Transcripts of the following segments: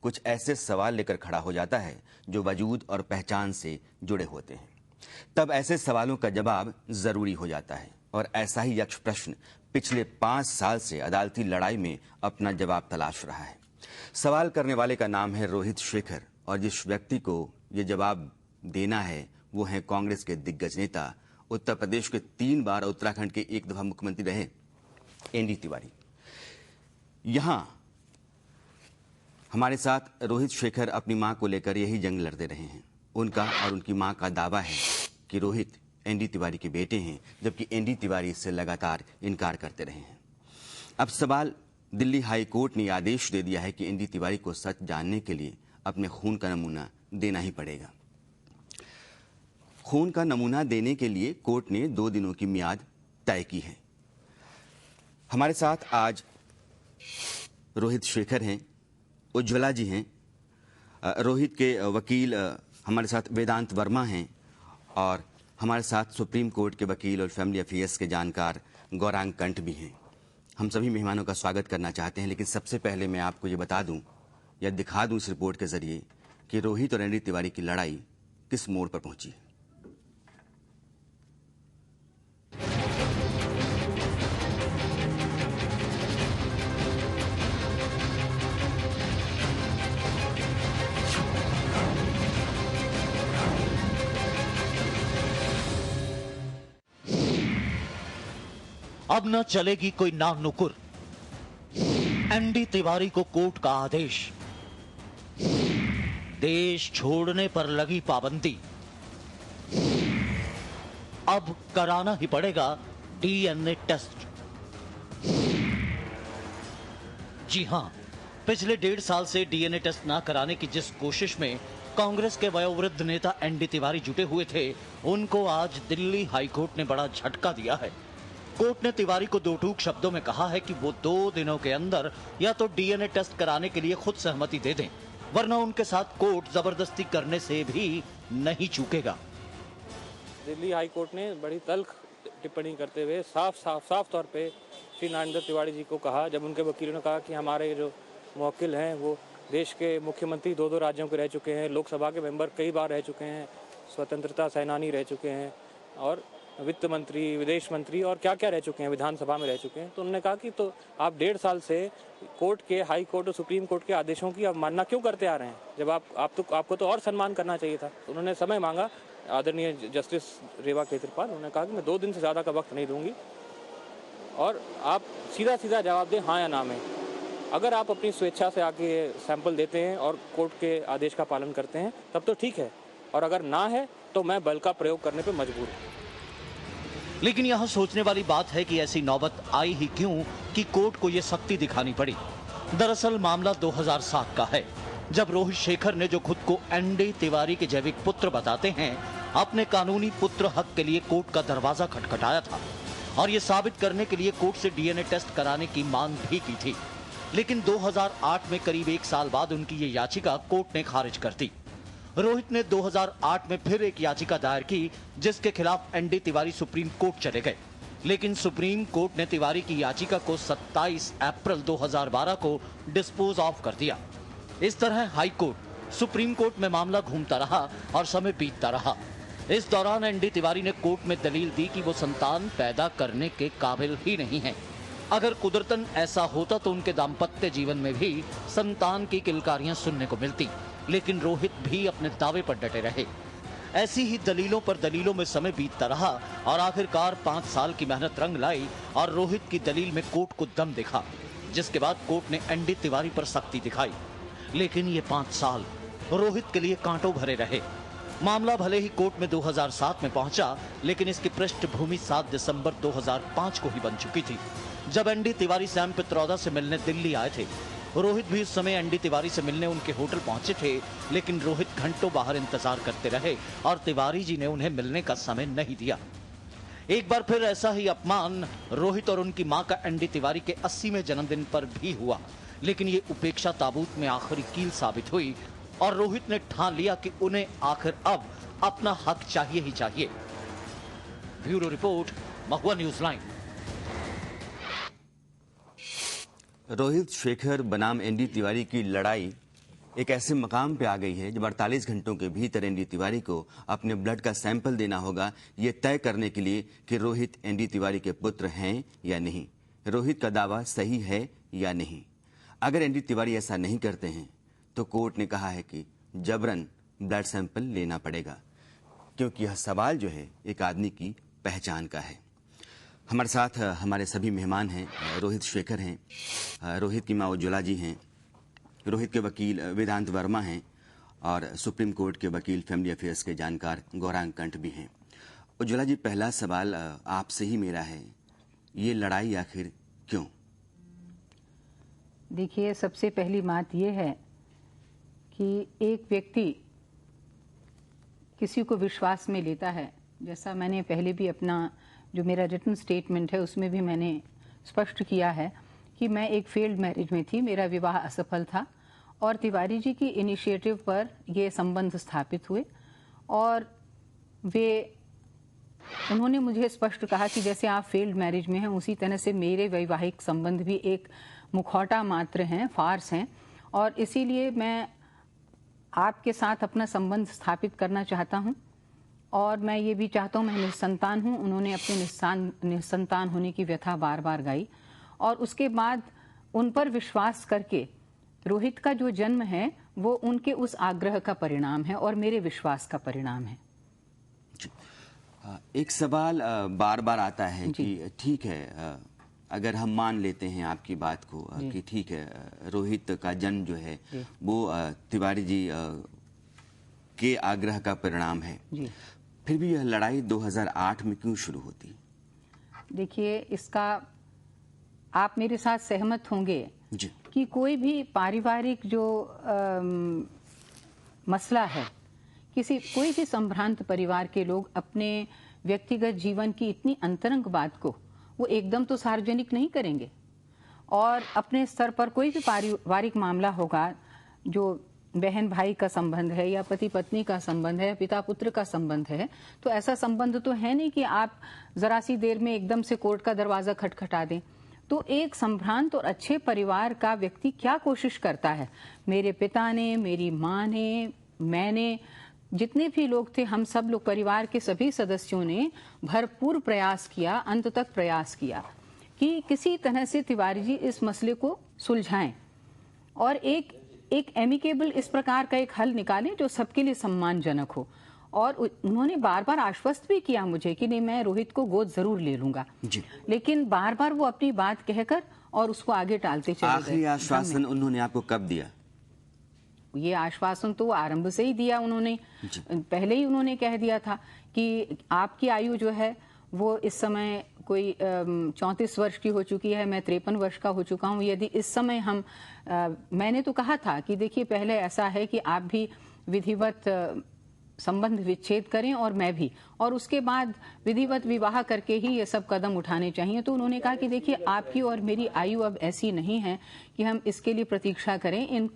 कुछ ऐसे सवाल लेकर खड़ा हो जाता है जो वजूद और पहचान से जुड़े होते हैं। तब ऐसे सवालों का जवाब जरूरी हो जाता है और ऐसा ही यक्ष प्रश्न पिछले 5 साल से अदालती लड़ाई में अपना जवाब तलाश रहा है। सवाल करने वाले का नाम है रोहित शेखर और जिस व्यक्ति को ये जवाब देना है वो है कांग्रेस के दिग्गज नेता, उत्तर प्रदेश के 3 बार, उत्तराखंड के 1 दफा मुख्यमंत्री रहे एनडी तिवारी। यहां हमारे साथ रोहित शेखर अपनी मां को लेकर यही जंग लड़ते रहे हैं। उनका और उनकी मां का दावा है कि रोहित एनडी तिवारी के बेटे हैं, जबकि एनडी तिवारी इससे लगातार इनकार करते रहे हैं। अब सवाल, दिल्ली हाई कोर्ट ने आदेश दे दिया है कि एनडी तिवारी को सच जानने के लिए अपने खून का नमूना देना ही पड़ेगा। खून का नमूना देने के लिए कोर्ट ने 2 दिनों की मियाद तय की है। हमारे साथ आज रोहित शेखर हैं, उज्ज्वला जी हैं, रोहित के वकील हमारे साथ वेदांत वर्मा हैं और हमारे साथ सुप्रीम कोर्ट के वकील और फैमिली अफेयर्स के जानकार गौरांग कंठ भी हैं। हम सभी मेहमानों का स्वागत करना चाहते हैं, लेकिन सबसे पहले मैं आपको ये बता दूं या दिखा दूं इस रिपोर्ट के जरिए कि रोहित और एनडी तिवारी की लड़ाई किस मोड़ पर पहुंची है। अब न चलेगी कोई नाम नुकुर, एनडी तिवारी को कोर्ट का आदेश, देश छोड़ने पर लगी पाबंदी, अब कराना ही पड़ेगा डीएनए टेस्ट। जी हां, पिछले 1.5 साल से डीएनए टेस्ट ना कराने की जिस कोशिश में कांग्रेस के वयोवृद्ध नेता एनडी तिवारी जुटे हुए थे, उनको आज दिल्ली हाईकोर्ट ने बड़ा झटका दिया है। कोर्ट ने तिवारी को 2 टूक शब्दों में कहा है कि वो 2 दिनों के अंदर या तो डीएनए टेस्ट कराने के लिए खुद सहमति दे दें, वरना उनके साथ कोर्ट जबरदस्ती करने से भी नहीं चूकेगा। दिल्ली हाई कोर्ट ने बड़ी तल्ख टिप्पणी करते हुए साफ तौर पे श्री नरेंद्र तिवारी जी को कहा, जब उनके वकीलों ने कहा कि हमारे जो मुवक्किल हैं वो देश के मुख्यमंत्री 2 राज्यों के रह चुके हैं, लोकसभा के मेंबर कई बार रह चुके हैं, स्वतंत्रता सेनानी रह चुके हैं और वित्त मंत्री, विदेश मंत्री और क्या क्या रह चुके हैं, विधानसभा में रह चुके हैं। तो उन्होंने कहा कि तो आप 1.5 साल से कोर्ट के, हाई कोर्ट और सुप्रीम कोर्ट के आदेशों की अवमानना क्यों करते आ रहे हैं, जब आपको तो और सम्मान करना चाहिए था। तो उन्होंने समय मांगा आदरणीय जस्टिस रेवा केजरीवाल। उन्होंने कहा कि मैं 2 दिन से ज़्यादा का वक्त नहीं दूंगी और आप सीधा जवाब दें हाँ या ना में। अगर आप अपनी स्वेच्छा से आके सैंपल देते हैं और कोर्ट के आदेश का पालन करते हैं तब तो ठीक है, और अगर ना है तो मैं बल का प्रयोग करने पर मजबूर हूँ। लेकिन यहां सोचने वाली बात है कि ऐसी नौबत आई ही क्यों कि कोर्ट को यह सख्ती दिखानी पड़ी। दरअसल मामला 2007 का है, जब रोहित शेखर ने, जो खुद को एनडी तिवारी के जैविक पुत्र बताते हैं, अपने कानूनी पुत्र हक के लिए कोर्ट का दरवाजा खटखटाया था और ये साबित करने के लिए कोर्ट से डीएनए टेस्ट कराने की मांग भी की थी। लेकिन 2008 में करीब 1 साल बाद उनकी ये याचिका कोर्ट ने खारिज कर दी। रोहित ने 2008 में फिर एक याचिका दायर की, जिसके खिलाफ एनडी तिवारी सुप्रीम कोर्ट चले गए, लेकिन सुप्रीम कोर्ट ने तिवारी की याचिका को 27 अप्रैल 2012 को डिस्पोज ऑफ कर दिया। इस तरह हाई कोर्ट, सुप्रीम कोर्ट में मामला घूमता रहा और समय बीतता रहा। इस दौरान एनडी तिवारी ने कोर्ट में दलील दी कि वो संतान पैदा करने के काबिल ही नहीं है। अगर कुदरतन ऐसा होता तो उनके दाम्पत्य जीवन में भी संतान की किलकारियां सुनने को मिलती, लेकिन रोहित भी अपने दावे पर डटे रहे। ऐसी ही दलीलों पर दलीलों में समय बीतता रहा और आखिरकार 5 साल की मेहनत रंग लाई और रोहित की दलील में कोर्ट को दम दिखा, जिसके बाद कोर्ट ने एनडी तिवारी पर सख्ती दिखाई। लेकिन ये 5 साल रोहित के लिए कांटों भरे रहे। मामला भले ही कोर्ट में 2007 में पहुंचा, लेकिन इसकी पृष्ठभूमि 7 दिसंबर 2005 को ही बन चुकी थी, जब एनडी तिवारी सैम पित्रोदा से मिलने दिल्ली आए थे। रोहित भी उस समय एनडी तिवारी से मिलने उनके होटल पहुंचे थे, लेकिन रोहित घंटों बाहर इंतजार करते रहे और तिवारी जी ने उन्हें मिलने का समय नहीं दिया। एक बार फिर ऐसा ही अपमान रोहित और उनकी मां का एनडी तिवारी के 80वें जन्मदिन पर भी हुआ, लेकिन ये उपेक्षा ताबूत में आखिरी कील साबित हुई और रोहित ने ठान लिया कि उन्हें आखिर अब अपना हक चाहिए ही चाहिए। ब्यूरो रिपोर्ट, महुआ न्यूज लाइन। रोहित शेखर बनाम एनडी तिवारी की लड़ाई एक ऐसे मकाम पे आ गई है जब 48 घंटों के भीतर एनडी तिवारी को अपने ब्लड का सैंपल देना होगा, ये तय करने के लिए कि रोहित एनडी तिवारी के पुत्र हैं या नहीं, रोहित का दावा सही है या नहीं। अगर एनडी तिवारी ऐसा नहीं करते हैं तो कोर्ट ने कहा है कि जबरन ब्लड सैंपल लेना पड़ेगा, क्योंकि यह सवाल जो है एक आदमी की पहचान का है। हमारे साथ हमारे सभी मेहमान हैं। रोहित शेखर हैं, रोहित की माँ उज्ज्वला जी हैं, रोहित के वकील वेदांत वर्मा हैं और सुप्रीम कोर्ट के वकील फैमिली अफेयर्स के जानकार गौरांग कंठ भी हैं। उज्ज्वला जी, पहला सवाल आपसे ही मेरा है, ये लड़ाई आखिर क्यों? देखिए, सबसे पहली बात यह है कि एक व्यक्ति किसी को विश्वास में लेता है, जैसा मैंने पहले भी अपना जो मेरा रिटन स्टेटमेंट है उसमें भी मैंने स्पष्ट किया है कि मैं एक फेल्ड मैरिज में थी, मेरा विवाह असफल था और तिवारी जी की इनिशिएटिव पर ये संबंध स्थापित हुए और उन्होंने मुझे स्पष्ट कहा कि जैसे आप फेल्ड मैरिज में हैं उसी तरह से मेरे वैवाहिक संबंध भी एक मुखौटा मात्र हैं, फार्स हैं, और इसीलिए मैं आपके साथ अपना संबंध स्थापित करना चाहता हूं और मैं ये भी चाहता हूं, मैं निसंतान हूं। उन्होंने अपने निसंतान होने की व्यथा बार बार गाई और उसके बाद उन पर विश्वास करके रोहित का जो जन्म है वो उनके उस आग्रह का परिणाम है और मेरे विश्वास का परिणाम है। एक सवाल बार बार आता है कि ठीक है, अगर हम मान लेते हैं आपकी बात को कि ठीक है, रोहित का जन्म जो है वो तिवारी जी के आग्रह का परिणाम है, फिर भी यह लड़ाई 2008 में क्यों शुरू होती? देखिए, इसका आप मेरे साथ सहमत होंगे कि कोई भी पारिवारिक जो मसला है, कोई भी संभ्रांत परिवार के लोग अपने व्यक्तिगत जीवन की इतनी अंतरंग बात को वो एकदम तो सार्वजनिक नहीं करेंगे और अपने स्तर पर कोई भी पारिवारिक मामला होगा, जो बहन भाई का संबंध है या पति पत्नी का संबंध है, पिता पुत्र का संबंध है, तो ऐसा संबंध तो है नहीं कि आप जरा सी देर में एकदम से कोर्ट का दरवाजा खटखटा दें। तो एक संभ्रांत और अच्छे परिवार का व्यक्ति क्या कोशिश करता है, मेरे पिता ने, मेरी माँ ने, मैंने, जितने भी लोग थे, हम सब लोग, परिवार के सभी सदस्यों ने भरपूर प्रयास किया, अंत तक प्रयास किया कि किसी तरह से तिवारी जी इस मसले को सुलझाएं और एक एमिकेबल इस प्रकार का एक हल निकालें जो सबके लिए सम्मानजनक हो। और उन्होंने बार बार आश्वस्त भी किया मुझे कि नहीं, मैं रोहित को गोद जरूर ले लूंगा, लेकिन बार बार वो अपनी बात कहकर और उसको आगे टालते चले गए। आखिरी आश्वासन उन्होंने आपको कब दिया? ये आश्वासन तो आरंभ से ही दिया उन्होंने, पहले ही उन्होंने कह दिया था कि आपकी आयु जो है वो इस समय कोई 34 वर्ष की हो चुकी है, मैं 53 वर्ष का हो चुका हूँ। यदि इस समय हम मैंने तो कहा था कि देखिए, पहले ऐसा है कि आप भी विधिवत संबंध विच्छेद करें और मैं भी, और उसके बाद विधिवत विवाह करके ही ये सब कदम उठाने चाहिए। तो उन्होंने कहा कि देखिए, आपकी और मेरी आयु अब ऐसी नहीं है कि हम इसके लिए प्रतीक्षा करें, इन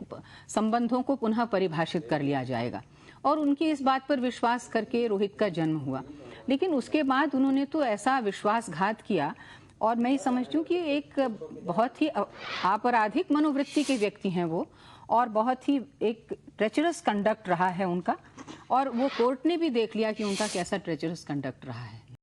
संबंधों को पुनः परिभाषित कर लिया जाएगा। और उनकी इस बात पर विश्वास करके रोहित का जन्म हुआ। लेकिन उसके बाद उन्होंने तो ऐसा विश्वासघात किया, और मैं समझती हूँ कि एक बहुत ही आपराधिक मनोवृत्ति के व्यक्ति हैं वो, और बहुत ही एक ट्रेचरस कंडक्ट रहा है उनका, और वो कोर्ट ने भी देख लिया कि उनका कैसा ट्रेचरस कंडक्ट रहा है।